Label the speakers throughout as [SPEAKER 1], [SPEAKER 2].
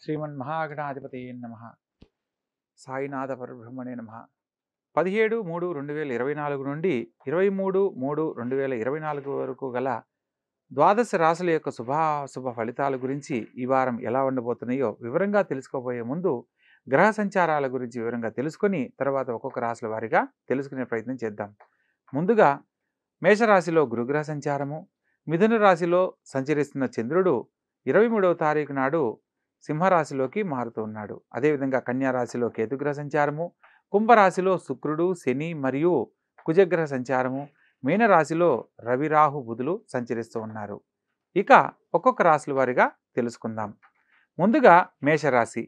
[SPEAKER 1] శ్రీమన్మహాగణాధిపతయే నమః. సాయినాథ పరబ్రహ్మణే నమః. 17/3/2024 నుండి 23/3/2024 వరకు గల ద్వాదశ రాశుల యొక్క శుభాశుభ ఫలితాల గురించి ఈ వారం ఎలా ఉండబోతున్నాయో వివరంగా తెలుసుకోబోయే ముందు గ్రహ సంచారాల గురించి వివరంగా తెలుసుకొని తర్వాత ఒక్కొక్క రాశుల వారిగా తెలుసుకునే ప్రయత్నం చేద్దాం. ముందుగా మేషరాశిలో గురుగ్రహ సంచారము, మిథున రాశిలో సంచరిస్తున్న చంద్రుడు 23వ తారీఖు నాడు సింహరాశిలోకి మారుతూ ఉన్నాడు. అదేవిధంగా కన్యా రాశిలో కేతుగ్రహ సంచారము, కుంభరాశిలో శుక్రుడు, శని మరియు కుజగ్రహ సంచారము, మీనరాశిలో రవి, రాహు, బుధులు సంచరిస్తూ ఉన్నారు. ఇక ఒక్కొక్క రాశుల వారిగా తెలుసుకుందాం. ముందుగా మేషరాశి.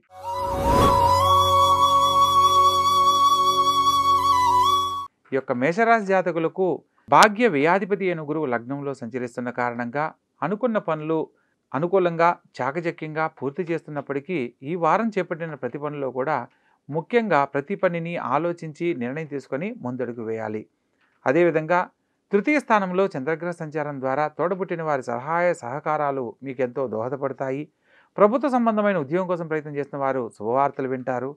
[SPEAKER 1] ఈ యొక్క మేషరాశి జాతకులకు భాగ్య వ్యయాధిపతి అయిన గురువు లగ్నంలో సంచరిస్తున్న కారణంగా అనుకున్న పనులు అనుకూలంగా చాకచక్యంగా పూర్తి చేస్తున్నప్పటికీ ఈ వారం చేపట్టిన ప్రతి పనిలో కూడా ముఖ్యంగా ప్రతి పనిని ఆలోచించి నిర్ణయం తీసుకొని ముందడుగు వేయాలి. అదేవిధంగా తృతీయ స్థానంలో చంద్రగ్రహ సంచారం ద్వారా తోడబుట్టిన వారి సహాయ సహకారాలు మీకు ఎంతో దోహదపడతాయి. ప్రభుత్వ సంబంధమైన ఉద్యోగం కోసం ప్రయత్నం చేస్తున్న వారు శుభవార్తలు వింటారు.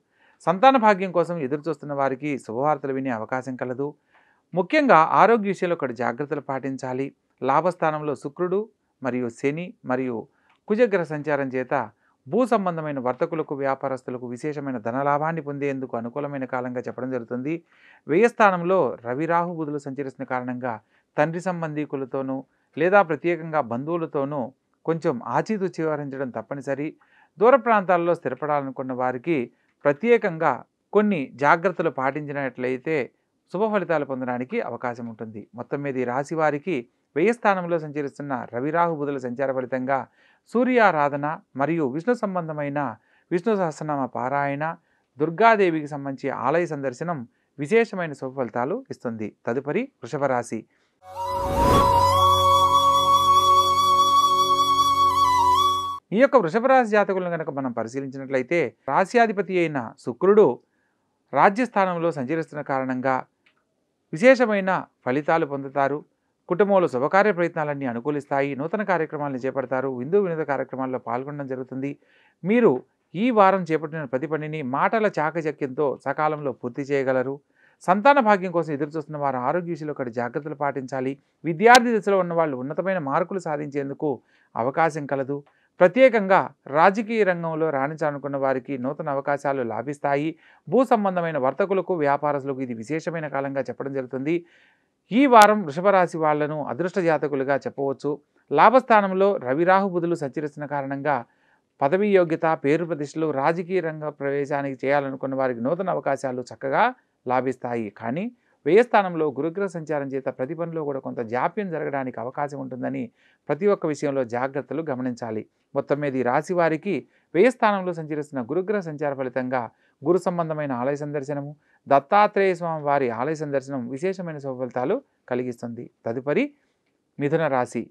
[SPEAKER 1] సంతాన భాగ్యం కోసం ఎదురు చూస్తున్న వారికి శుభవార్తలు వినే అవకాశం కలదు. ముఖ్యంగా ఆరోగ్య విషయంలో ఒకటి జాగ్రత్తలు పాటించాలి. లాభస్థానంలో శుక్రుడు మరియు శని మరియు కుజగ్రహ సంచారం చేత భూ సంబంధమైన వర్తకులకు, వ్యాపారస్తులకు విశేషమైన ధనలాభాన్ని పొందేందుకు అనుకూలమైన కాలంగా చెప్పడం జరుగుతుంది. వ్యయస్థానంలో రవి, రాహు, బుధులు సంచరిస్తున్న కారణంగా తండ్రి సంబంధీకులతోనూ లేదా ప్రత్యేకంగా బంధువులతోనూ కొంచెం ఆచితూచి వ్యవహరించడం తప్పనిసరి. దూర ప్రాంతాల్లో స్థిరపడాలనుకున్న వారికి ప్రత్యేకంగా కొన్ని జాగ్రత్తలు పాటించినట్లయితే శుభ ఫలితాలు పొందడానికి అవకాశం ఉంటుంది. మొత్తం మీద ఈ రాశి వారికి వ్యయస్థానంలో సంచరిస్తున్న రవి, రాహు, బుధుల సంచార ఫలితంగా సూర్యారాధన మరియు విష్ణు సంబంధమైన విష్ణు సహస్రనామ పారాయణ, దుర్గాదేవికి సంబంధించి ఆలయ సందర్శనం విశేషమైన శుభ ఫలితాలు ఇస్తుంది. తదుపరి వృషభ రాశి. ఈ యొక్క వృషభ రాశి జాతకులను కనుక మనం పరిశీలించినట్లయితే రాశ్యాధిపతి అయిన శుక్రుడు రాజ్యస్థానంలో సంచరిస్తున్న కారణంగా విశేషమైన ఫలితాలు పొందుతారు. కుటుంబంలో శుభకార్య ప్రయత్నాలన్నీ అనుకూలిస్తాయి. నూతన కార్యక్రమాలను చేపడతారు. విందు వినోద కార్యక్రమాల్లో పాల్గొనడం జరుగుతుంది. మీరు ఈ వారం చేపట్టిన ప్రతి పనిని మాటల చాకచక్యంతో సకాలంలో పూర్తి చేయగలరు. సంతాన భాగ్యం కోసం ఎదురు చూస్తున్న వారు ఆరోగ్య విషయంలో ఒకటి జాగ్రత్తలు పాటించాలి. విద్యార్థి దశలో ఉన్న వాళ్ళు ఉన్నతమైన మార్కులు సాధించేందుకు అవకాశం కలదు. ప్రత్యేకంగా రాజకీయ రంగంలో రాణించాలనుకున్న వారికి నూతన అవకాశాలు లాభిస్తాయి. భూ సంబంధమైన వర్తకులకు, వ్యాపారస్తులకు ఇది విశేషమైన కాలంగా చెప్పడం జరుగుతుంది. ఈ వారం వృషభ రాశి వాళ్లను అదృష్ట జాతకులుగా చెప్పవచ్చు. లాభస్థానంలో రవి, రాహు, బుధులు సంచరిస్తున్న కారణంగా పదవీ యోగ్యత, పేరు ప్రతిష్టలు, రాజకీయ రంగ ప్రవేశానికి చేయాలనుకున్న వారికి నూతన అవకాశాలు చక్కగా లాభిస్తాయి. కానీ వ్యయస్థానంలో గురుగ్రహ సంచారం చేత ప్రతి పనిలో కూడా కొంత జాప్యం జరగడానికి అవకాశం ఉంటుందని ప్రతి ఒక్క విషయంలో జాగ్రత్తలు గమనించాలి. మొత్తం మీద ఈ రాశి వారికి వ్యయస్థానంలో సంచరిస్తున్న గురుగ్రహ సంచార ఫలితంగా గురు సంబంధమైన ఆలయ సందర్శనము, దత్తాత్రేయ స్వామి వారి ఆలయ సందర్శనం విశేషమైన శుభ ఫలితాలు కలిగిస్తుంది. తదుపరి మిథున రాశి.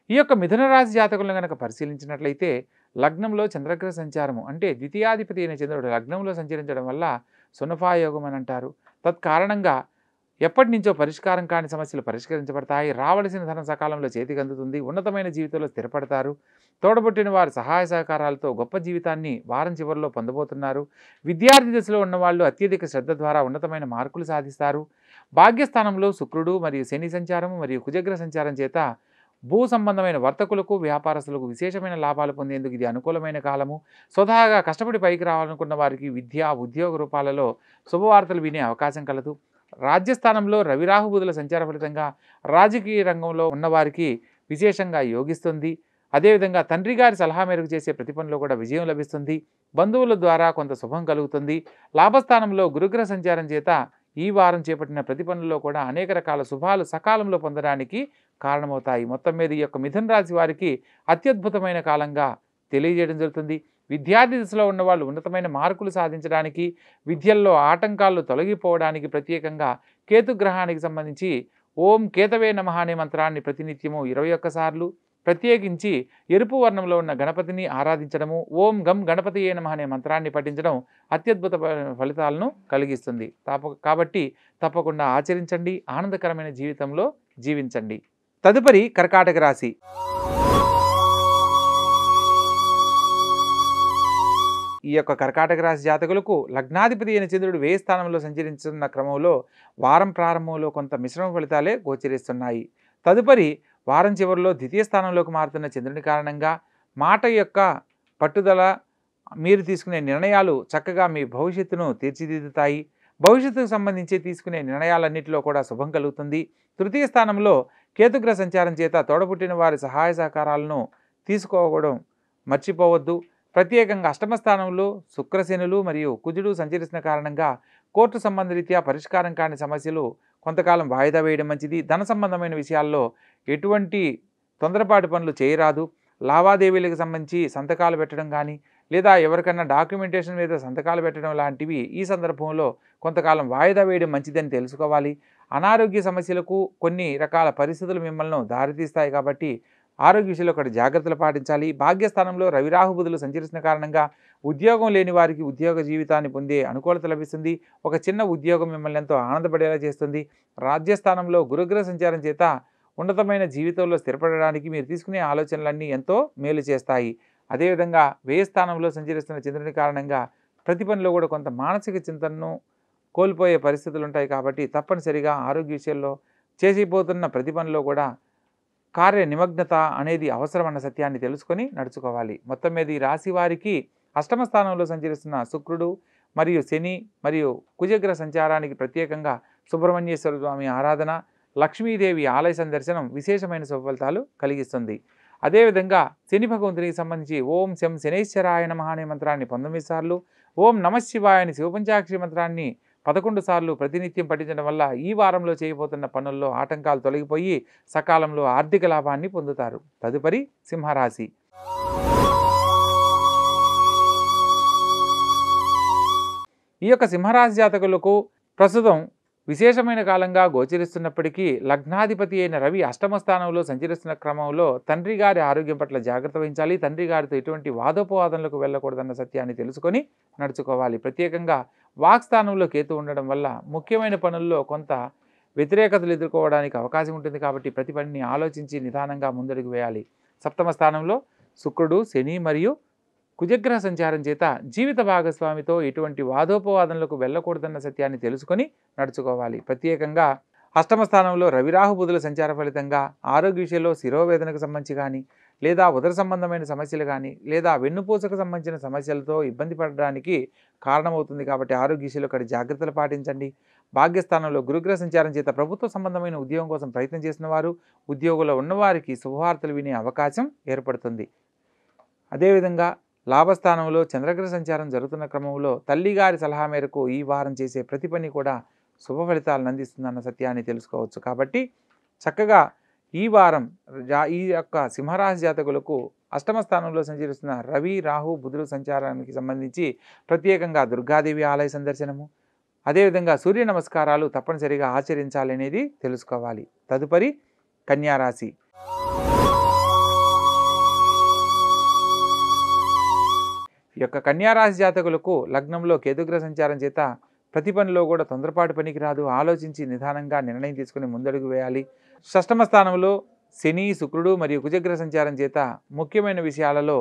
[SPEAKER 1] ఈ యొక్క మిథున రాశి జాతకులను కనుక పరిశీలించినట్లయితే లగ్నంలో చంద్రగ్రహ సంచారము అంటే ద్వితీయాధిపతి అయిన చంద్రుడు లగ్నంలో సంచరించడం వల్ల సునఫాయోగం అని అంటారు. తత్కారణంగా ఎప్పటి నుంచో పరిష్కారం కాని సమస్యలు పరిష్కరించబడతాయి. రావలసిన ధనం సకాలంలో చేతికి అందుతుంది. ఉన్నతమైన జీవితంలో స్థిరపడతారు. తోడబుట్టిన వారి సహాయ సహకారాలతో గొప్ప జీవితాన్ని వారం చివరిలో పొందబోతున్నారు. విద్యార్థి దశలో ఉన్నవాళ్ళు అత్యధిక శ్రద్ధ ద్వారా ఉన్నతమైన మార్కులు సాధిస్తారు. భాగ్యస్థానంలో శుక్రుడు మరియు శని సంచారం మరియు కుజగ్రహ సంచారం చేత భూ సంబంధమైన వర్తకులకు, వ్యాపారస్తులకు విశేషమైన లాభాలు పొందేందుకు ఇది అనుకూలమైన కాలము. స్వతహాగా కష్టపడి పైకి రావాలనుకున్న వారికి విద్య, ఉద్యోగ రూపాలలో శుభవార్తలు వినే అవకాశం కలదు. రాజ్యస్థానంలో రవి, రాహు, బుధుల సంచార ఫలితంగా రాజకీయ రంగంలో ఉన్నవారికి విశేషంగా యోగిస్తుంది. అదేవిధంగా తండ్రి గారి సలహా మేరకు చేసే ప్రతి పనిలో కూడా విజయం లభిస్తుంది. బంధువుల ద్వారా కొంత శుభం కలుగుతుంది. లాభస్థానంలో గురుగ్రహ సంచారం చేత ఈ వారం చేపట్టిన ప్రతి పనుల్లో కూడా అనేక రకాల శుభాలు సకాలంలో పొందడానికి కారణమవుతాయి. మొత్తం మీద ఈ యొక్క మిథున రాశి వారికి అత్యద్భుతమైన కాలంగా తెలియజేయడం జరుగుతుంది. విద్యార్థి దశలో ఉన్నవాళ్ళు ఉన్నతమైన మార్కులు సాధించడానికి, విద్యల్లో ఆటంకాలు తొలగిపోవడానికి ప్రత్యేకంగా కేతుగ్రహానికి సంబంధించి ఓం కేతవే నమః అనే మంత్రాన్ని ప్రతినిత్యము 21 సార్లు ప్రత్యేకించి ఎరుపు వర్ణంలో ఉన్న గణపతిని ఆరాధించడము, ఓం గం గణపతియే నమః అనే మంత్రాన్ని పఠించడం అత్యద్భుత ఫలితాలను కలిగిస్తుంది. కాబట్టి తప్పకుండా ఆచరించండి. ఆనందకరమైన జీవితంలో జీవించండి. తదుపరి కర్కాటక రాశి. ఈ యొక్క కర్కాటక రాశి జాతకులకు లగ్నాధిపతి అయిన చంద్రుడు వ్యయ స్థానంలో సంచరిస్తున్న క్రమంలో వారం ప్రారంభంలో కొంత మిశ్రమ ఫలితాలే గోచరిస్తున్నాయి. తదుపరి వారం చివరిలో ద్వితీయ స్థానంలోకి మారుతున్న చంద్రుని కారణంగా మాట యొక్క పట్టుదల, మీరు తీసుకునే నిర్ణయాలు చక్కగా మీ భవిష్యత్తును తీర్చిదిద్దుతాయి. భవిష్యత్తుకు సంబంధించి తీసుకునే నిర్ణయాలన్నింటిలో కూడా శుభం కలుగుతుంది. తృతీయ స్థానంలో కేతుగ్రహ సంచారం చేత తోడపుట్టిన వారి సహాయ సహకారాలను తీసుకోవడం మర్చిపోవద్దు. ప్రత్యేకంగా అష్టమ స్థానంలో శుక్రశనులు మరియు కుజుడు సంచరిస్తున్న కారణంగా కోర్టు సంబంధరీత్యా పరిష్కారం కాని సమస్యలు కొంతకాలం వాయిదా వేయడం మంచిది. ధన సంబంధమైన విషయాల్లో ఎటువంటి తొందరపాటు పనులు చేయరాదు. లావాదేవీలకు సంబంధించి సంతకాలు పెట్టడం కానీ లేదా ఎవరికన్నా డాక్యుమెంటేషన్ మీద సంతకాలు పెట్టడం లాంటివి ఈ సందర్భంలో కొంతకాలం వాయిదా వేయడం మంచిదని తెలుసుకోవాలి. అనారోగ్య సమస్యలకు కొన్ని రకాల పరిస్థితులు మిమ్మల్ని దారితీస్తాయి కాబట్టి ఆరోగ్య విషయంలో ఒకటి జాగ్రత్తలు పాటించాలి. భాగ్యస్థానంలో రవిరాహు బుధులు సంచరిస్తున్న కారణంగా ఉద్యోగం లేని వారికి ఉద్యోగ జీవితాన్ని పొందే అనుకూలత లభిస్తుంది. ఒక చిన్న ఉద్యోగం మిమ్మల్ని ఎంతో ఆనందపడేలా చేస్తుంది. రాజ్యస్థానంలో గురుగ్రహ సంచారం చేత ఉన్నతమైన జీవితంలో స్థిరపడడానికి మీరు తీసుకునే ఆలోచనలన్నీ ఎంతో మేలు చేస్తాయి. అదేవిధంగా వ్యయ స్థానంలో సంచరిస్తున్న చంద్రుని కారణంగా ప్రతి పనిలో కూడా కొంత మానసిక చింతనను కోల్పోయే పరిస్థితులు ఉంటాయి కాబట్టి తప్పనిసరిగా ఆరోగ్య విషయంలో చేసిపోతున్న ప్రతి పనిలో కూడా కార్య నిమగ్నత అనేది అవసరమన్న సత్యాన్ని తెలుసుకొని నడుచుకోవాలి. మొత్తం మీద ఈ రాశి వారికి అష్టమ స్థానంలో సంచరిస్తున్న శుక్రుడు మరియు శని మరియు కుజగ్రహ సంచారానికి ప్రత్యేకంగా సుబ్రహ్మణ్యేశ్వర స్వామి ఆరాధన, లక్ష్మీదేవి ఆలయ సందర్శనం విశేషమైన శుభఫలితాలు కలిగిస్తుంది. అదేవిధంగా శని భగవంతునికి సంబంధించి ఓం శం శనైశ్వరాయ నమః అనే మంత్రాన్ని 19 సార్లు, ఓం నమఃశివాయ అని శివపంచాక్షరి మంత్రాన్ని 11 సార్లు ప్రతినిత్యం పఠించడం వల్ల ఈ వారంలో చేయబోతున్న పనుల్లో ఆటంకాలు తొలగిపోయి సకాలంలో ఆర్థిక లాభాన్ని పొందుతారు. తదుపరి సింహరాశి. ఈ యొక్క సింహరాశి జాతకులకు ప్రస్తుతం విశేషమైన కాలంగా గోచరిస్తున్నప్పటికీ లగ్నాధిపతి అయిన రవి అష్టమ స్థానంలో సంచరిస్తున్న క్రమంలో తండ్రి గారి ఆరోగ్యం పట్ల జాగ్రత్త వహించాలి. తండ్రి గారితో ఎటువంటి వాదోపవాదనలకు వెళ్ళకూడదన్న సత్యాన్ని తెలుసుకొని నడుచుకోవాలి. ప్రత్యేకంగా వాక్స్థానంలో కేతు ఉండడం వల్ల ముఖ్యమైన పనుల్లో కొంత వ్యతిరేకతలు ఎదుర్కోవడానికి అవకాశం ఉంటుంది కాబట్టి ప్రతి పనిని ఆలోచించి నిదానంగా ముందడుగు వేయాలి. సప్తమ స్థానంలో శుక్రుడు, శని మరియు కుజగ్రహ సంచారం చేత జీవిత భాగస్వామితో ఎటువంటి వాదోపవాదనలకు వెళ్ళకూడదన్న సత్యాన్ని తెలుసుకొని నడుచుకోవాలి. ప్రత్యేకంగా అష్టమ స్థానంలో రవిరాహు బుధుల సంచార ఫలితంగా ఆరోగ్య విషయంలో శిరోవేదనకు సంబంధించి కానీ లేదా ఉదర సంబంధమైన సమస్యలు కానీ లేదా వెన్నుపూసకు సంబంధించిన సమస్యలతో ఇబ్బంది పడడానికి కారణమవుతుంది కాబట్టి ఆరోగ్య విషయంలో ఒకటి జాగ్రత్తలు పాటించండి. భాగ్యస్థానంలో గురుగ్రహ సంచారం చేత ప్రభుత్వ సంబంధమైన ఉద్యోగం కోసం ప్రయత్నం చేసిన వారు, ఉద్యోగుల్లో ఉన్నవారికి శుభవార్తలు వినే అవకాశం ఏర్పడుతుంది. అదేవిధంగా లాభస్థానంలో చంద్రగ్రహ సంచారం జరుగుతున్న క్రమంలో తల్లిగారి సలహా మేరకు ఈ వారం చేసే ప్రతి పని కూడా శుభ ఫలితాలను అందిస్తుందన్న సత్యాన్ని తెలుసుకోవచ్చు. కాబట్టి చక్కగా ఈ వారం ఈ యొక్క సింహరాశి జాతకులకు అష్టమ స్థానంలో సంచరిస్తున్న రవి, రాహు, బుధుల సంచారానికి సంబంధించి ప్రత్యేకంగా దుర్గాదేవి ఆలయ సందర్శనము, అదేవిధంగా సూర్య నమస్కారాలు తప్పనిసరిగా ఆచరించాలనేది తెలుసుకోవాలి. తదుపరి కన్యారాశి. ఈ యొక్క కన్యారాశి జాతకులకు లగ్నంలో కేతుగ్రహ సంచారం చేత ప్రతి పనిలో కూడా తొందరపాటు పనికి రాదు. ఆలోచించి నిదానంగా నిర్ణయం తీసుకుని ముందడుగు వేయాలి. షష్టమ స్థానంలో శని, శుక్రుడు మరియు కుజగ్రహ సంచారం చేత ముఖ్యమైన విషయాలలో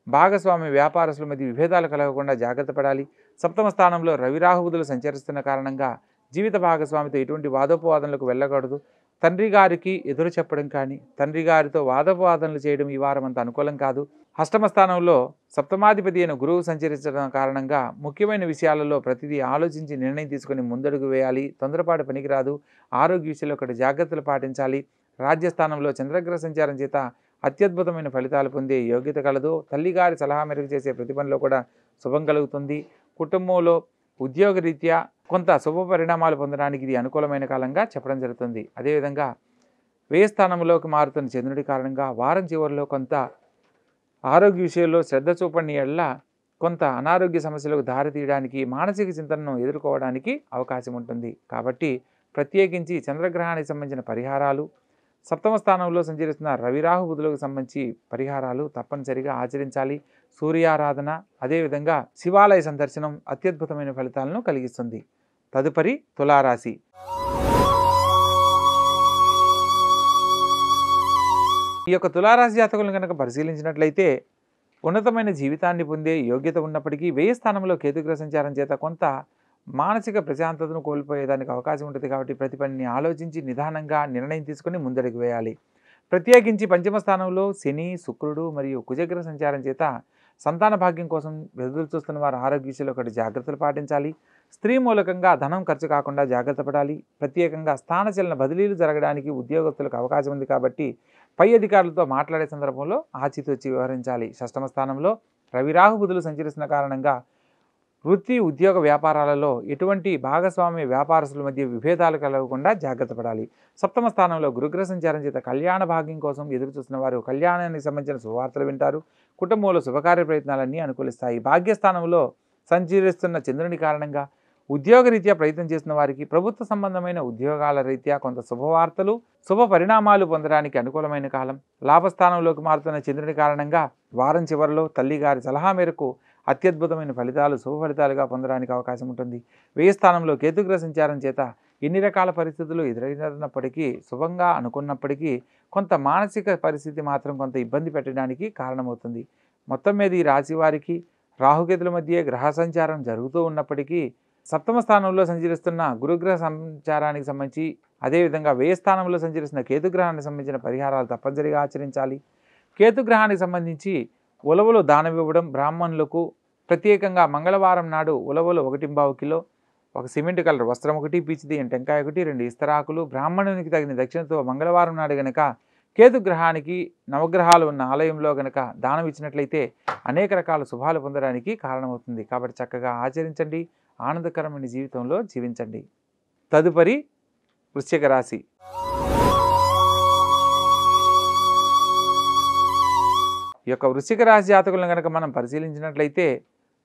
[SPEAKER 1] భాగస్వామి వ్యాపారస్తుల మధ్య విభేదాలు కలగకుండా జాగ్రత్త పడాలి. సప్తమ స్థానంలో రవిరాహు బుధులు సంచరిస్తున్న కారణంగా జీవిత భాగస్వామితో ఎటువంటి వాదోపవాదనలకు వెళ్ళకూడదు. తండ్రి గారికి ఎదురు చెప్పడం కానీ తండ్రి గారితో వాదోపవాదనలు చేయడం ఈ వారం అంత అనుకూలం కాదు. అష్టమ స్థానంలో సప్తమాధిపతి అయిన గురువు సంచరించడం కారణంగా ముఖ్యమైన విషయాలలో ప్రతిదీ ఆలోచించి నిర్ణయం తీసుకుని ముందడుగు వేయాలి. తొందరపాటు పనికిరాదు. ఆరోగ్య విషయంలో ఒకటి జాగ్రత్తలు పాటించాలి. రాజ్యస్థానంలో చంద్రగ్రహ సంచారం చేత అత్యద్భుతమైన ఫలితాలు పొందే యోగ్యత కలదు. తల్లిగారి సలహా మేరకు చేసే ప్రతి పనిలో కూడా శుభం కలుగుతుంది. కుటుంబంలో ఉద్యోగరీత్యా కొంత శుభ పరిణామాలు పొందడానికి ఇది అనుకూలమైన కాలంగా చెప్పడం జరుగుతుంది. అదేవిధంగా వ్యయ స్థానంలోకి మారుతున్న చంద్రుడి కారణంగా వారం చివరిలో కొంత ఆరోగ్య విషయంలో శ్రద్ధ చూపని ఎడల కొంత అనారోగ్య సమస్యలకు దారితీయడానికి, మానసిక చింతనను ఎదుర్కోవడానికి అవకాశం ఉంటుంది. కాబట్టి ప్రత్యేకించి చంద్రగ్రహానికి సంబంధించిన పరిహారాలు, సప్తమ స్థానంలో సంచరిస్తున్న రవిరాహు బుధులకు సంబంధించి పరిహారాలు తప్పనిసరిగా ఆచరించాలి. సూర్యారాధన, అదేవిధంగా శివాలయ సందర్శనం అత్యద్భుతమైన ఫలితాలను కలిగిస్తుంది. తదుపరి తులారాశి. ఈ యొక్క తులారాశి జాతకులను కనుక పరిశీలించినట్లయితే ఉన్నతమైన జీవితాన్ని పొందే యోగ్యత ఉన్నప్పటికీ వ్యయ స్థానంలో కేతుగ్రహ సంచారం చేత కొంత మానసిక ప్రశాంతతను కోల్పోయేదానికి అవకాశం ఉంటుంది. కాబట్టి ప్రతి పనిని ఆలోచించి నిదానంగా నిర్ణయం తీసుకొని ముందడుగు వేయాలి. ప్రత్యేకించి పంచమ స్థానంలో శని, శుక్రుడు మరియు కుజగ్రహ సంచారం చేత సంతాన భాగ్యం కోసం ఎదురు చూస్తున్న వారు ఆరోగ్య విషయంలో ఒకటి జాగ్రత్తలు పాటించాలి. స్త్రీ మూలకంగా ధనం ఖర్చు కాకుండా జాగ్రత్త పడాలి. ప్రత్యేకంగా స్థానచలన బదిలీలు జరగడానికి ఉద్యోగస్తులకు అవకాశం ఉంది కాబట్టి పై అధికారులతో మాట్లాడే సందర్భంలో ఆచితూచి వ్యవహరించాలి. షష్టమ స్థానంలో రవి రాహు బుధులు సంచరిస్తున్న కారణంగా వృత్తి, ఉద్యోగ, వ్యాపారాలలో ఎటువంటి భాగస్వామ్య వ్యాపారస్తుల మధ్య విభేదాలు కలగకుండా జాగ్రత్త పడాలి. సప్తమ స్థానంలో గురుగ్రహ సంచారం చేత కళ్యాణ భాగ్యం కోసం ఎదురు చూస్తున్న వారు కళ్యాణానికి సంబంధించిన శుభవార్తలు వింటారు. కుటుంబంలో శుభకార్య ప్రయత్నాలన్నీ అనుకూలిస్తాయి. భాగ్యస్థానంలో సంచరిస్తున్న చంద్రుని కారణంగా ఉద్యోగరీత్యా ప్రయత్నం చేస్తున్న వారికి ప్రభుత్వ సంబంధమైన ఉద్యోగాల రీత్యా కొంత శుభవార్తలు, శుభ పరిణామాలు పొందడానికి అనుకూలమైన కాలం. లాభస్థానంలోకి మారుతున్న చంద్రుని కారణంగా వారం చివరిలో తల్లిగారి సలహా మేరకు అత్యద్భుతమైన ఫలితాలు, శుభ ఫలితాలుగా పొందడానికి అవకాశం ఉంటుంది. వ్యయ స్థానంలో కేతుగ్రహ సంచారం చేత ఎన్ని రకాల పరిస్థితులు ఎదురైనప్పటికీ, శుభంగా అనుకున్నప్పటికీ కొంత మానసిక పరిస్థితి మాత్రం కొంత ఇబ్బంది పెట్టడానికి కారణమవుతుంది. మొత్తం మీద ఈ రాశి వారికి రాహుకేతుల మధ్య గ్రహ సంచారం జరుగుతూ ఉన్నప్పటికీ సప్తమ స్థానంలో సంచరిస్తున్న గురుగ్రహ సంచారానికి సంబంధించి, అదేవిధంగా వ్యయ స్థానంలో సంచరిస్తున్న కేతుగ్రహానికి సంబంధించిన పరిహారాలు తప్పనిసరిగా ఆచరించాలి. కేతుగ్రహానికి సంబంధించి ఉలవలు దానం ఇవ్వడం, బ్రాహ్మణులకు ప్రత్యేకంగా మంగళవారం నాడు ఉలవలు 1.25 కిలో, ఒక సిమెంట్ కలర్ వస్త్రం 1, పీచిదీయం టెంకాయ 1, 2 ఇస్తరాకులు, బ్రాహ్మణునికి తగిన దక్షిణతో మంగళవారం నాడు గనక కేతుగ్రహానికి నవగ్రహాలు ఉన్న ఆలయంలో గనక దానం ఇచ్చినట్లయితే అనేక రకాల శుభాలు పొందడానికి కారణమవుతుంది. కాబట్టి చక్కగా ఆచరించండి, ఆనందకరమైన జీవితంలో జీవించండి. తదుపరి వృశ్చిక రాశి. ఈ యొక్క వృశ్చిక రాశి జాతకులను కనుక మనం పరిశీలించినట్లయితే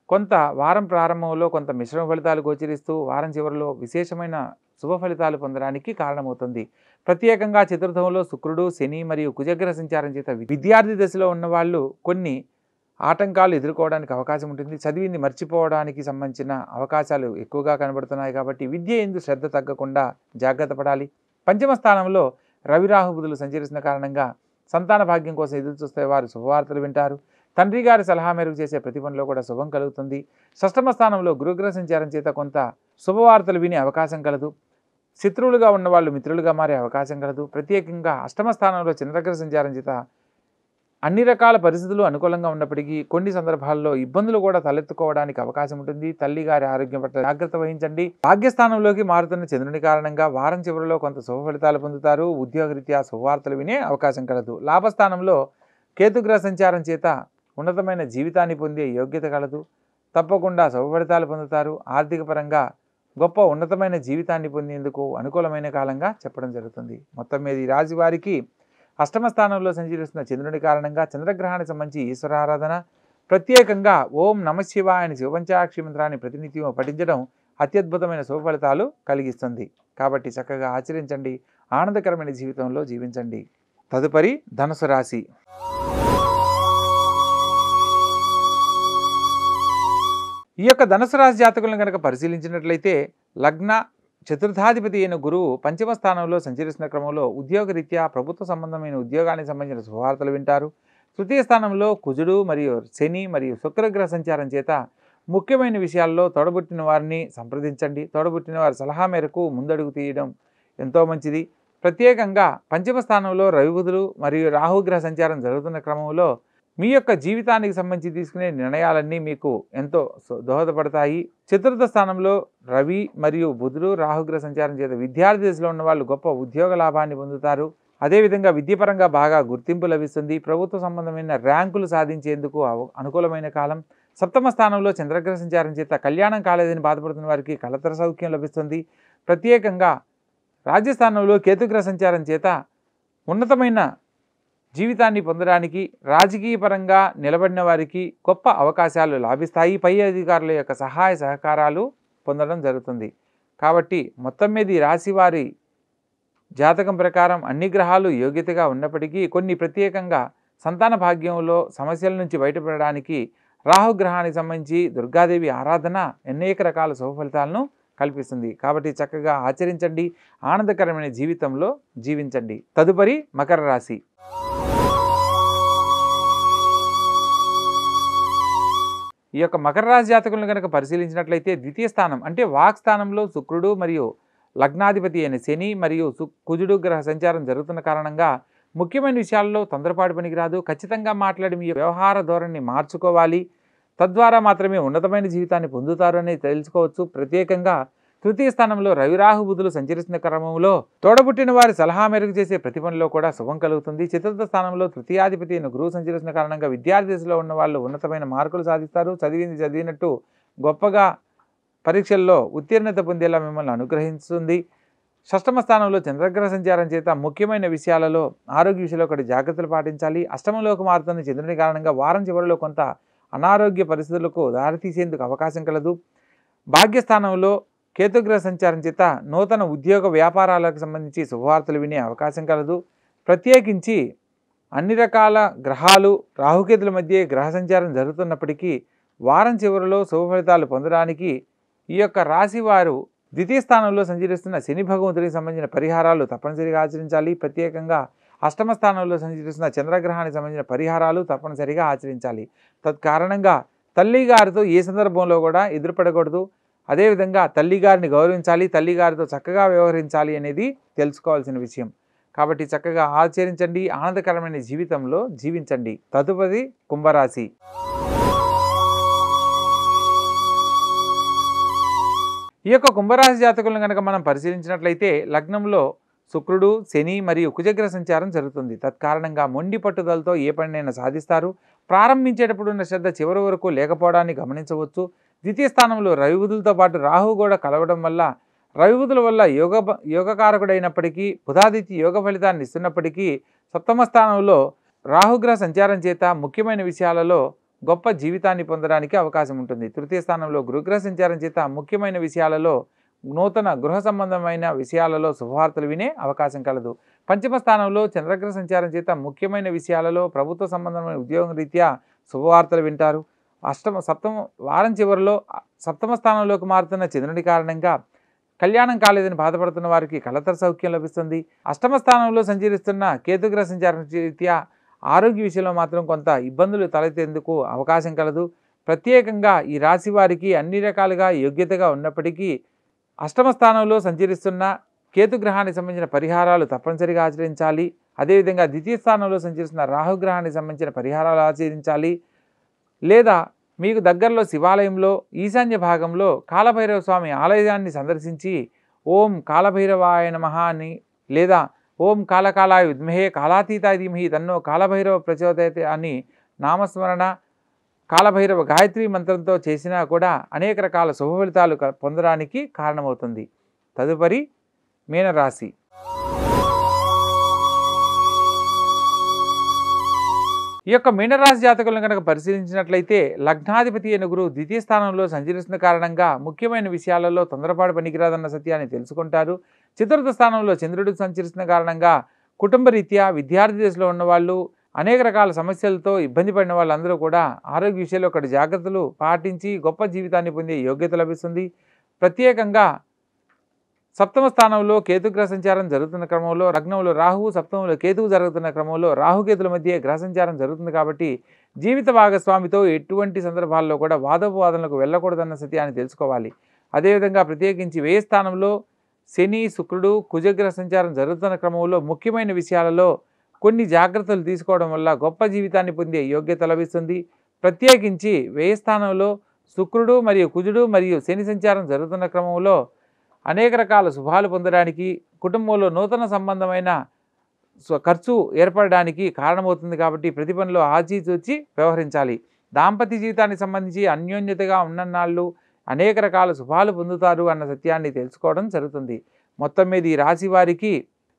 [SPEAKER 1] కొంత వారం ప్రారంభంలో కొంత మిశ్రమ ఫలితాలు గోచరిస్తూ వారం చివరిలో విశేషమైన శుభ ఫలితాలు పొందడానికి కారణమవుతుంది. ప్రత్యేకంగా చతుర్థంలో శుక్రుడు, శని మరియు కుజగ్రహ సంచారం చేత విద్యార్థి దశలో ఉన్నవాళ్ళు కొన్ని ఆటంకాలు ఎదుర్కోవడానికి అవకాశం ఉంటుంది. చదివింది మర్చిపోవడానికి సంబంధించిన అవకాశాలు ఎక్కువగా కనబడుతున్నాయి. కాబట్టి విద్య ఎందు శ్రద్ధ తగ్గకుండా జాగ్రత్త పడాలి. పంచమ స్థానంలో రవి రాహు బుధులు సంచరిస్తున్న కారణంగా సంతాన భాగ్యం కోసం ఎదురు చూస్తే వారు శుభవార్తలు వింటారు. తండ్రి గారి సలహా మేరకు చేసే ప్రతి పనిలో కూడా శుభం కలుగుతుంది. షష్టమ స్థానంలో గురుగ్రహ సంచారం చేత కొంత శుభవార్తలు వినే అవకాశం కలదు. శత్రువులుగా ఉన్నవాళ్ళు మిత్రులుగా మారే అవకాశం కలదు. ప్రత్యేకంగా అష్టమ స్థానంలో చంద్రగ్రహ సంచారం చేత అన్ని రకాల పరిస్థితులు అనుకూలంగా ఉన్నప్పటికీ కొన్ని సందర్భాల్లో ఇబ్బందులు కూడా తలెత్తుకోవడానికి అవకాశం ఉంటుంది. తల్లి గారి ఆరోగ్యం పట్ల జాగ్రత్త వహించండి. భాగ్యస్థానంలోకి మారుతున్న చంద్రుని కారణంగా వారం చివరిలో కొంత శుభ ఫలితాలు పొందుతారు. ఉద్యోగరీత్యా శుభవార్తలు వినే అవకాశం కలదు. లాభస్థానంలో కేతుగ్రహ సంచారం చేత ఉన్నతమైన జీవితాన్ని పొందే యోగ్యత కలదు. తప్పకుండా శుభ ఫలితాలు పొందుతారు. ఆర్థిక పరంగా గొప్ప ఉన్నతమైన జీవితాన్ని పొందేందుకు అనుకూలమైన కాలంగా చెప్పడం జరుగుతుంది. మొత్తం మీద ఈ రాశి వారికి అష్టమ స్థానంలో సంచరిస్తున్న చంద్రుని కారణంగా చంద్రగ్రహానికి సంబంధించి ఈశ్వరారాధన, ప్రత్యేకంగా ఓం నమఃశివాయ అని శివపంచాక్షి మంత్రాన్ని ప్రతినిత్యం పఠించడం అత్యద్భుతమైన శుభ ఫలితాలు కలిగిస్తుంది. కాబట్టి చక్కగా ఆచరించండి, ఆనందకరమైన జీవితంలో జీవించండి. తదుపరి ధనుసు రాశి. ఈ యొక్క ధనుసు రాశి జాతకులను కనుక పరిశీలించినట్లయితే లగ్న చతుర్థాధిపతి అయిన గురువు పంచమ స్థానంలో సంచరిస్తున్న క్రమంలో ఉద్యోగరీత్యా ప్రభుత్వ సంబంధమైన ఉద్యోగానికి సంబంధించిన శుభవార్తలు వింటారు. తృతీయ స్థానంలో కుజుడు మరియు శని మరియు శుక్రగ్రహ సంచారం చేత ముఖ్యమైన విషయాల్లో తోడబుట్టిన వారిని సంప్రదించండి. తోడబుట్టిన వారి సలహా మేరకు ముందడుగు తీయడం ఎంతో మంచిది. ప్రత్యేకంగా పంచమ స్థానంలో రవి బుధులు మరియు రాహుగ్రహ సంచారం జరుగుతున్న క్రమంలో మీ యొక్క జీవితానికి సంబంధించి తీసుకునే నిర్ణయాలన్నీ మీకు ఎంతో దోహదపడతాయి. చతుర్థ స్థానంలో రవి మరియు బుధుడు రాహుగ్రహ సంచారం చేత విద్యార్థి దశలో ఉన్న వాళ్ళు గొప్ప ఉద్యోగ లాభాన్ని పొందుతారు. అదేవిధంగా విద్యపరంగా బాగా గుర్తింపు లభిస్తుంది. ప్రభుత్వ సంబంధమైన ర్యాంకులు సాధించేందుకు అనుకూలమైన కాలం. సప్తమ స్థానంలో చంద్రగ్రహ సంచారం చేత కళ్యాణం కాలేదని బాధపడుతున్న వారికి కలతర సౌఖ్యం లభిస్తుంది. ప్రత్యేకంగా రాజ్యస్థానంలో కేతుగ్రహ సంచారం చేత ఉన్నతమైన జీవితాన్ని పొందడానికి రాజకీయ పరంగా నిలబడిన వారికి గొప్ప అవకాశాలు లాభిస్తాయి. పై అధికారుల యొక్క సహాయ సహకారాలు పొందడం జరుగుతుంది. కాబట్టి మొత్తం మీద ఈ రాశి వారి జాతకం ప్రకారం అన్ని గ్రహాలు యోగ్యతగా ఉన్నప్పటికీ కొన్ని ప్రత్యేకంగా సంతాన భాగ్యంలో సమస్యల నుంచి బయటపడడానికి రాహుగ్రహానికి సంబంధించి దుర్గాదేవి ఆరాధన అనేక రకాల శుభ ఫలితాలను కల్పిస్తుంది. కాబట్టి చక్కగా ఆచరించండి, ఆనందకరమైన జీవితంలో జీవించండి. తదుపరి మకర రాశి. ఈ యొక్క మకర రాశి జాతకులను కనుక పరిశీలించినట్లయితే ద్వితీయ స్థానం అంటే వాక్ స్థానంలో శుక్రుడు మరియు లగ్నాధిపతి అయిన శని మరియు కుజుడు గ్రహ సంచారం జరుగుతున్న కారణంగా ముఖ్యమైన విషయాల్లో తొందరపాటు పనికిరాదు. ఖచ్చితంగా మాట్లాడి మీ వ్యవహార ధోరణిని మార్చుకోవాలి. తద్వారా మాత్రమే ఉన్నతమైన జీవితాన్ని పొందుతారు అనేది తెలుసుకోవచ్చు. ప్రత్యేకంగా తృతీయ స్థానంలో రవిరాహు బుధులు సంచరిస్తున్న క్రమంలో తోడబుట్టిన వారి సలహా మేరకు చేసే ప్రతి పనిలో కూడా శుభం కలుగుతుంది. చతుర్థ స్థానంలో తృతీయాధిపతి అయిన గురువు సంచరిస్తున్న కారణంగా విద్యార్థి దశలో ఉన్న వాళ్ళు ఉన్నతమైన మార్కులు సాధిస్తారు. చదివింది చదివినట్టు గొప్పగా పరీక్షల్లో ఉత్తీర్ణత పొందేలా మిమ్మల్ని అనుగ్రహిస్తుంది. షష్టమ స్థానంలో చంద్రగ్రహ సంచారం చేత ముఖ్యమైన విషయాలలో ఆరోగ్య విషయంలో ఒకటి జాగ్రత్తలు పాటించాలి. అష్టమంలోకి మారుతున్న చంద్రుని కారణంగా వారం చివరిలో కొంత అనారోగ్య పరిస్థితులకు దారితీసేందుకు అవకాశం కలదు. భాగ్యస్థానంలో కేతుగ్రహ సంచారం చేత నూతన ఉద్యోగ వ్యాపారాలకు సంబంధించి శుభవార్తలు వినే అవకాశం కలదు. ప్రత్యేకించి అన్ని రకాల గ్రహాలు రాహుకేతుల మధ్య గ్రహ సంచారం జరుగుతున్నప్పటికీ వారం చివరిలో శుభ ఫలితాలు పొందడానికి ఈ యొక్క రాశి వారు ద్వితీయ స్థానంలో సంచరిస్తున్న శని భగవంతుడికి సంబంధించిన పరిహారాలు తప్పనిసరిగా ఆచరించాలి. ప్రత్యేకంగా అష్టమ స్థానంలో సంచరిస్తున్న చంద్రగ్రహానికి సంబంధించిన పరిహారాలు తప్పనిసరిగా ఆచరించాలి. తత్కారణంగా తల్లిగారితో ఏ సందర్భంలో కూడా ఎదురుపడకూడదు. అదేవిధంగా తల్లిగారిని గౌరవించాలి, తల్లిగారితో చక్కగా వ్యవహరించాలి అనేది తెలుసుకోవాల్సిన విషయం. కాబట్టి చక్కగా ఆచరించండి, ఆనందకరమైన జీవితంలో జీవించండి. తదుపరి కుంభరాశి. ఈ యొక్క కుంభరాశి జాతకులను కనుక మనం పరిశీలించినట్లయితే లగ్నంలో శుక్రుడు, శని మరియు కుజగ్రహ సంచారం జరుగుతుంది. తత్కారణంగా మొండి పట్టుదలతో ఏ పనినైనా సాధిస్తారు. ప్రారంభించేటప్పుడు ఉన్న శ్రద్ధ చివరి వరకు లేకపోవడాన్ని గమనించవచ్చు. ద్వితీయ స్థానంలో రవిబుధులతో పాటు రాహువు కూడా కలవడం వల్ల రవిబుధుల వల్ల యోగకారకుడైనప్పటికీ బుధాదిత్య యోగ ఫలితాన్ని ఇస్తున్నప్పటికీ సప్తమ స్థానంలో రాహుగ్రహ సంచారం చేత ముఖ్యమైన విషయాలలో గొప్ప జీవితాన్ని పొందడానికి అవకాశం ఉంటుంది. తృతీయ స్థానంలో గురుగ్రహ సంచారం చేత ముఖ్యమైన విషయాలలో నూతన గృహ సంబంధమైన విషయాలలో శుభవార్తలు వినే అవకాశం కలదు. పంచమ స్థానంలో చంద్రగ్రహ సంచారం చేత ముఖ్యమైన విషయాలలో ప్రభుత్వ సంబంధమైన ఉద్యోగం రీత్యా శుభవార్తలు వింటారు. సప్తమ వారం చివరిలో సప్తమ స్థానంలోకి మారుతున్న చంద్రుని కారణంగా కళ్యాణం కాలేదని బాధపడుతున్న వారికి కలతర సౌఖ్యం లభిస్తుంది. అష్టమ స్థానంలో సంచరిస్తున్న కేతుగ్రహ సంచారం రీత్యా ఆరోగ్య విషయంలో మాత్రం కొంత ఇబ్బందులు తలెత్తేందుకు అవకాశం కలదు. ప్రత్యేకంగా ఈ రాశి వారికి అన్ని రకాలుగా యోగ్యతగా ఉన్నప్పటికీ అష్టమ స్థానంలో సంచరిస్తున్న కేతుగ్రహానికి సంబంధించిన పరిహారాలు తప్పనిసరిగా ఆచరించాలి. అదేవిధంగా ద్వితీయ స్థానంలో సంచరిస్తున్న రాహుగ్రహానికి సంబంధించిన పరిహారాలు ఆచరించాలి. లేదా మీకు దగ్గరలో శివాలయంలో ఈశాన్య భాగంలో కాలభైరవ స్వామి ఆలయాన్ని సందర్శించి ఓం కాలభైరవాయ నమః అని లేదా ఓం కాలకాలాయ విద్మహే కాలాతీతాయ ధీమహి తన్నో కాలభైరవ ప్రచోదయతే అని నామస్మరణ కాలభైరవ గాయత్రి మంత్రంతో చేసినా కూడా అనేక రకాల శుభ ఫలితాలు పొందడానికి కారణమవుతుంది. తదుపరి మీనరాశి. ఈ యొక్క మీనరాశి జాతకులను కనుక పరిశీలించినట్లయితే లగ్నాధిపతి అయిన గురువు ద్వితీయ స్థానంలో సంచరిస్తున్న కారణంగా ముఖ్యమైన విషయాలలో తొందరపాటు పనికిరాదన్న సత్యాన్ని తెలుసుకుంటారు. చతుర్థ స్థానంలో చంద్రుడు సంచరిస్తున్న కారణంగా కుటుంబ రీత్యా విద్యార్థి దశలో ఉన్నవాళ్ళు అనేక రకాల సమస్యలతో ఇబ్బంది పడిన వాళ్ళందరూ కూడా ఆరోగ్య విషయంలో ఒకటి జాగ్రత్తలు పాటించి గొప్ప జీవితాన్ని పొందే యోగ్యత లభిస్తుంది. ప్రత్యేకంగా సప్తమ స్థానంలో కేతుగ్రహ సంచారం జరుగుతున్న క్రమంలో లగ్నంలో రాహువు, సప్తమంలో కేతువు జరుగుతున్న క్రమంలో రాహుకేతుల మధ్య గ్రహ సంచారం జరుగుతుంది కాబట్టి జీవిత భాగస్వామితో ఎటువంటి సందర్భాల్లో కూడా వాదోపవాదనలకు వెళ్ళకూడదన్న సత్యాన్ని తెలుసుకోవాలి. అదేవిధంగా ప్రత్యేకించి వ్యయ స్థానంలో శని, శుక్రుడు, కుజగ్రహ సంచారం జరుగుతున్న క్రమంలో ముఖ్యమైన విషయాలలో కొన్ని జాగ్రత్తలు తీసుకోవడం వల్ల గొప్ప జీవితాన్ని పొందే యోగ్యత లభిస్తుంది. ప్రత్యేకించి వ్యయ స్థానంలో శుక్రుడు మరియు కుజుడు మరియు శని సంచారం జరుగుతున్న క్రమంలో అనేక రకాల శుభాలు పొందడానికి కుటుంబంలో నూతన సంబంధమైన ఖర్చు ఏర్పడడానికి కారణమవుతుంది. కాబట్టి ప్రతి పనిలో ఆచితూచి వ్యవహరించాలి. దాంపత్య జీవితానికి సంబంధించి అన్యోన్యతగా ఉన్ననాళ్ళు అనేక రకాల శుభాలు పొందుతారు అన్న సత్యాన్ని తెలుసుకోవడం జరుగుతుంది. మొత్తం మీద ఈ రాశి వారికి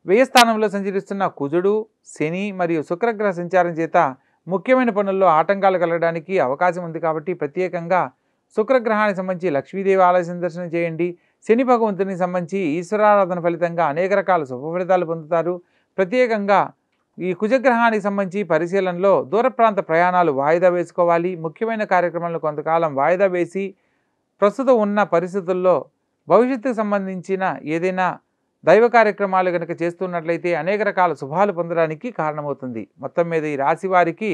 [SPEAKER 1] వ్యయ స్థానంలో సంచరిస్తున్న కుజుడు, శని మరియు శుక్రగ్రహ సంచారం చేత ముఖ్యమైన పనుల్లో ఆటంకాలు కలగడానికి అవకాశం ఉంది. కాబట్టి ప్రత్యేకంగా శుక్రగ్రహానికి సంబంధించి లక్ష్మీదేవి ఆలయ సందర్శనం చేయండి. శని భగవంతునికి సంబంధించి ఈశ్వరారాధన ఫలితంగా అనేక రకాల శుభ ఫలితాలు పొందుతారు. ప్రత్యేకంగా ఈ కుజగ్రహానికి సంబంధించి పరిశీలనలో దూర ప్రాంత ప్రయాణాలు వాయిదా వేసుకోవాలి. ముఖ్యమైన కార్యక్రమాలను కొంతకాలం వాయిదా వేసి ప్రస్తుతం ఉన్న పరిస్థితుల్లో భవిష్యత్తుకు సంబంధించిన ఏదైనా దైవ కార్యక్రమాలు కనుక చేస్తున్నట్లయితే అనేక రకాల శుభాలు పొందడానికి కారణమవుతుంది. మొత్తం మీద ఈ రాశి వారికి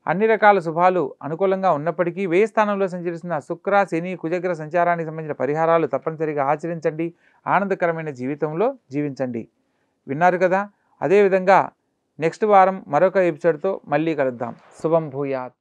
[SPEAKER 1] అన్ని రకాల శుభాలు అనుకూలంగా ఉన్నప్పటికీ వ్యయ స్థానంలో సంచరిస్తున్న శుక్ర, శని, కుజగ్రహ సంచారానికి సంబంధించిన పరిహారాలు తప్పనిసరిగా ఆచరించండి. ఆనందకరమైన జీవితంలో జీవించండి. విన్నారు కదా? అదేవిధంగా నెక్స్ట్ వారం మరొక ఎపిసోడ్తో మళ్ళీ కలుద్దాం. శుభం భూయాత్.